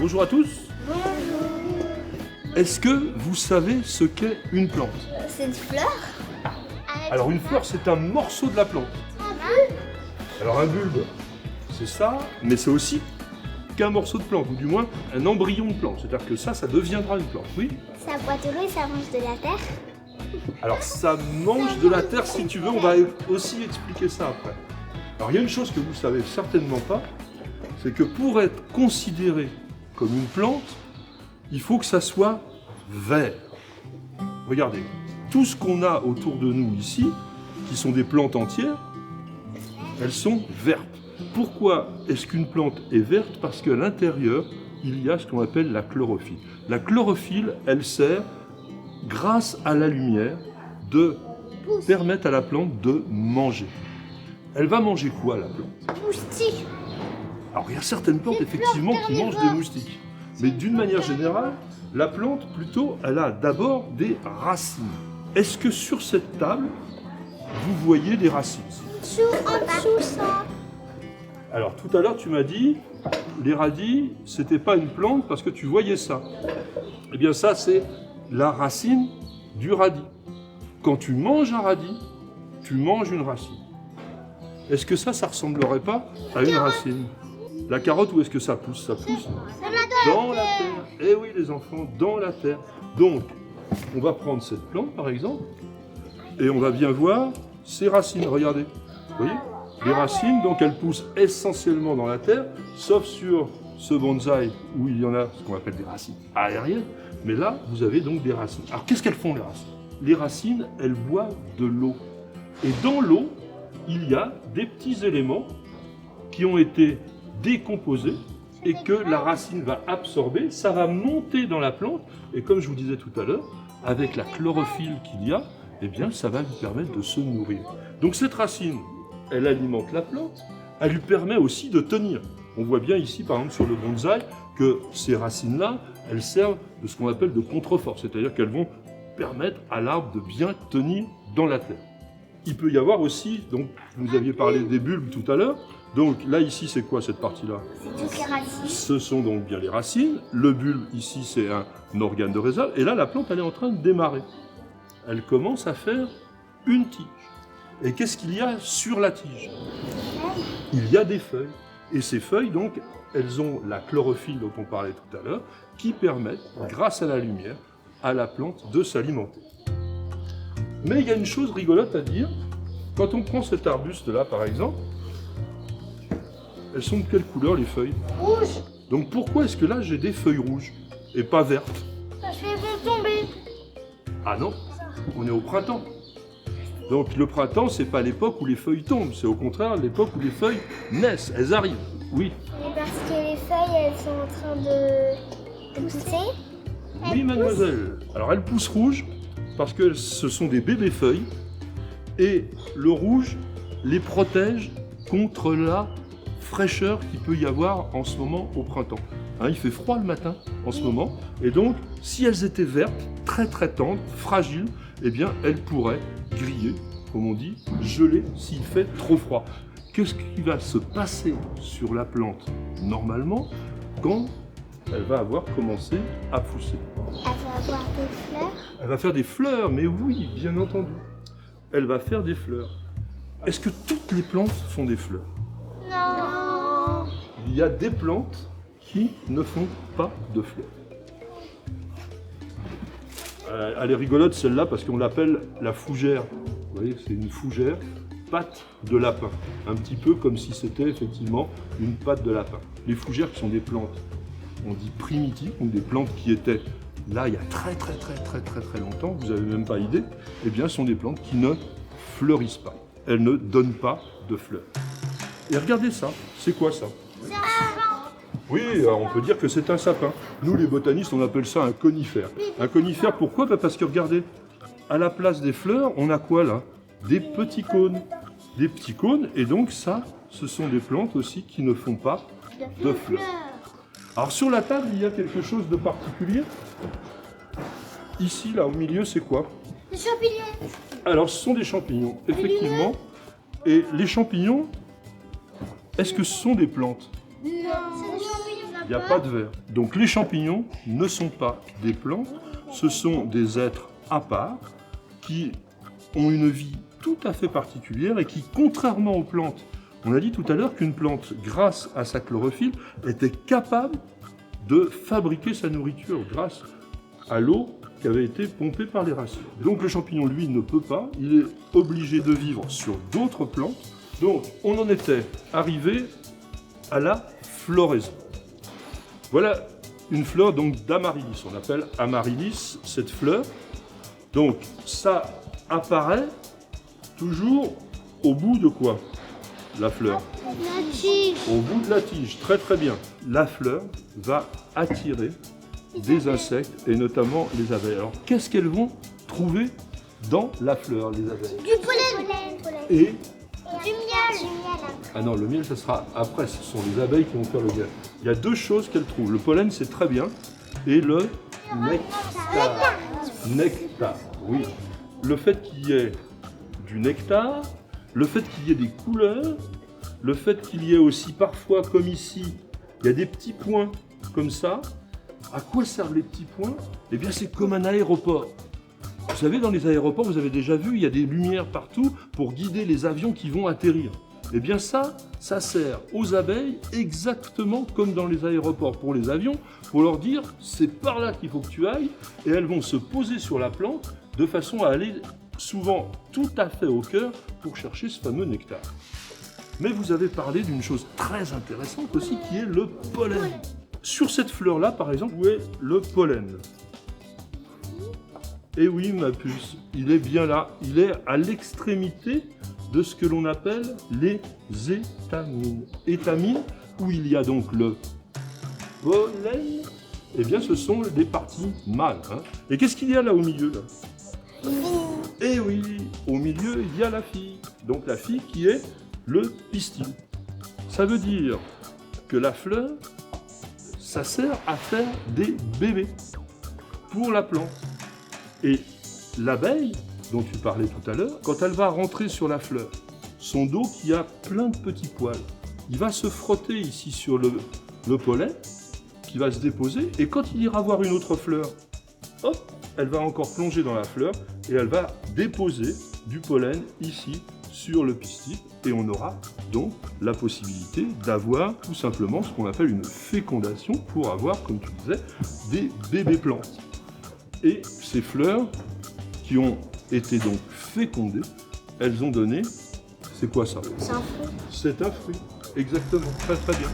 Bonjour à tous. Est-ce que vous savez ce qu'est une plante? C'est une fleur? Alors une fleur, c'est un morceau de la plante. Alors un bulbe, c'est ça, mais c'est aussi qu'un morceau de plante, ou du moins un embryon de plante. C'est-à-dire que ça deviendra une plante, oui. Ça boit de l'eau et ça mange de la terre? Alors ça mange de la terre si tu veux, on va aussi expliquer ça après. Alors il y a une chose que vous ne savez certainement pas, c'est que pour être considéré comme une plante, il faut que ça soit vert. Regardez, tout ce qu'on a autour de nous ici, qui sont des plantes entières, elles sont vertes. Pourquoi est-ce qu'une plante est verte? Parce qu'à l'intérieur, il y a ce qu'on appelle la chlorophylle. La chlorophylle, elle sert, grâce à la lumière, de permettre à la plante de manger. Elle va manger quoi, la plante? Moustique. Alors, il y a certaines plantes, effectivement, qui mangent des moustiques. Mais d'une manière générale, la plante, plutôt, elle a d'abord des racines. Est-ce que sur cette table, vous voyez des racines? En dessous, ça. Alors, tout à l'heure, tu m'as dit, les radis, c'était pas une plante parce que tu voyais ça. Eh bien, ça, c'est la racine du radis. Quand tu manges un radis, tu manges une racine. Est-ce que ça ressemblerait pas à une racine? La carotte, où est-ce que ça pousse? Ça pousse dans la terre. Eh oui, les enfants, dans la terre. Donc, on va prendre cette plante, par exemple, et on va bien voir ses racines. Regardez, vous voyez? Les racines, donc, elles poussent essentiellement dans la terre, sauf sur ce bonsaï, où il y en a ce qu'on appelle des racines aériennes. Mais là, vous avez donc des racines. Alors, qu'est-ce qu'elles font, les racines? Les racines, elles boivent de l'eau. Et dans l'eau, il y a des petits éléments qui ont été décomposés et que la racine va absorber, ça va monter dans la plante, et comme je vous disais tout à l'heure, avec la chlorophylle qu'il y a, eh bien, ça va lui permettre de se nourrir. Donc cette racine, elle alimente la plante, elle lui permet aussi de tenir. On voit bien ici, par exemple, sur le bonsaï, que ces racines-là, elles servent de ce qu'on appelle de contre-force, c'est-à-dire qu'elles vont permettre à l'arbre de bien tenir dans la terre. Il peut y avoir aussi, donc, vous aviez parlé des bulbes tout à l'heure, donc là, ici, c'est quoi cette partie-là? C'est toutes les racines. Ce sont donc bien les racines. Le bulbe, ici, c'est un organe de réserve. Et là, la plante, elle est en train de démarrer. Elle commence à faire une tige. Et qu'est-ce qu'il y a sur la tige? Il y a des feuilles. Et ces feuilles, donc, elles ont la chlorophylle dont on parlait tout à l'heure, qui permettent, grâce à la lumière, à la plante de s'alimenter. Mais il y a une chose rigolote à dire. Quand on prend cet arbuste-là, par exemple, elles sont de quelle couleur, les feuilles? Rouge. Donc pourquoi est-ce que là, j'ai des feuilles rouges et pas vertes? Parce qu'elles vont tomber. Ah non, on est au printemps. Donc le printemps, c'est pas l'époque où les feuilles tombent, c'est au contraire l'époque où les feuilles naissent, elles arrivent. Oui. Et parce que les feuilles, elles sont en train de pousser. Oui, mademoiselle. Alors elles poussent rouges parce que ce sont des bébés feuilles et le rouge les protège contre la fraîcheur qu'il peut y avoir en ce moment au printemps. Hein, il fait froid le matin en ce moment, et donc si elles étaient vertes, très très tendres, fragiles, eh bien elles pourraient griller, comme on dit, geler s'il fait trop froid. Qu'est-ce qui va se passer sur la plante normalement quand elle va avoir commencé à pousser? Elle va avoir des fleurs. Elle va faire des fleurs, mais oui, bien entendu. Elle va faire des fleurs. Est-ce que toutes les plantes font des fleurs? Non. Il y a des plantes qui ne font pas de fleurs. Elle est rigolote celle-là parce qu'on l'appelle la fougère. Vous voyez, c'est une fougère, patte de lapin. Un petit peu comme si c'était effectivement une patte de lapin. Les fougères qui sont des plantes, on dit primitives, donc des plantes qui étaient là il y a très longtemps, vous n'avez même pas idée, eh bien ce sont des plantes qui ne fleurissent pas. Elles ne donnent pas de fleurs. Et regardez ça, c'est quoi ça? C'est un sapin. Oui, alors on peut dire que c'est un sapin. Nous les botanistes, on appelle ça un conifère. Un conifère, pourquoi? Parce que regardez, à la place des fleurs, on a quoi là? Des petits cônes. Des petits cônes, et donc ça, ce sont des plantes aussi qui ne font pas de fleurs. Alors sur la table, il y a quelque chose de particulier. Ici, là, au milieu, c'est quoi? Des champignons. Alors, ce sont des champignons, effectivement. Et les champignons, est-ce que ce sont des plantes? Non. C'est des champignons. Il n'y a pas de vers. Donc les champignons ne sont pas des plantes, ce sont des êtres à part qui ont une vie tout à fait particulière et qui, contrairement aux plantes, on a dit tout à l'heure qu'une plante, grâce à sa chlorophylle, était capable de fabriquer sa nourriture grâce à l'eau qui avait été pompée par les racines. Donc le champignon, lui, ne peut pas, il est obligé de vivre sur d'autres plantes. Donc on en était arrivé à la floraison. Voilà une fleur donc d'amaryllis, on appelle amaryllis cette fleur. Donc ça apparaît toujours au bout de quoi? La fleur. La tige. Au bout de la tige, très très bien. La fleur va attirer des insectes et notamment les abeilles. Alors qu'est-ce qu'elles vont trouver dans la fleur, les abeilles? Du pollen. Et Du miel. ah non, le miel, ça sera après, ce sont les abeilles qui vont faire le miel. Il y a deux choses qu'elles trouvent. Le pollen, c'est très bien. Et le nectar. Nectar, oui. Le fait qu'il y ait du nectar, le fait qu'il y ait des couleurs, le fait qu'il y ait aussi parfois, comme ici, il y a des petits points comme ça. À quoi servent les petits points? Eh bien, c'est comme un aéroport. Vous savez, dans les aéroports, vous avez déjà vu, il y a des lumières partout pour guider les avions qui vont atterrir. Eh bien ça sert aux abeilles exactement comme dans les aéroports pour les avions, pour leur dire c'est par là qu'il faut que tu ailles, et elles vont se poser sur la plante de façon à aller souvent tout à fait au cœur pour chercher ce fameux nectar. Mais vous avez parlé d'une chose très intéressante aussi qui est le pollen. Sur cette fleur-là, par exemple, où est le pollen? Eh oui, ma puce, il est bien là, il est à l'extrémité de ce que l'on appelle les étamines. Étamines, où il y a donc le pollen, eh bien ce sont des parties mâles. Hein. Et qu'est-ce qu'il y a là au milieu là? Eh oui, au milieu il y a la fille. Donc la fille qui est le pistil. Ça veut dire que la fleur, ça sert à faire des bébés pour la plante. Et l'abeille, dont tu parlais tout à l'heure, quand elle va rentrer sur la fleur, son dos qui a plein de petits poils, il va se frotter ici sur le pollen, qui va se déposer, et quand il ira voir une autre fleur, hop, elle va encore plonger dans la fleur, et elle va déposer du pollen ici sur le pistil, et on aura donc la possibilité d'avoir tout simplement ce qu'on appelle une fécondation, pour avoir, comme tu disais, des bébés plantes. Et ces fleurs qui ont été donc fécondées, elles ont donné, c'est quoi ça? C'est un fruit. C'est un fruit, exactement, très très bien.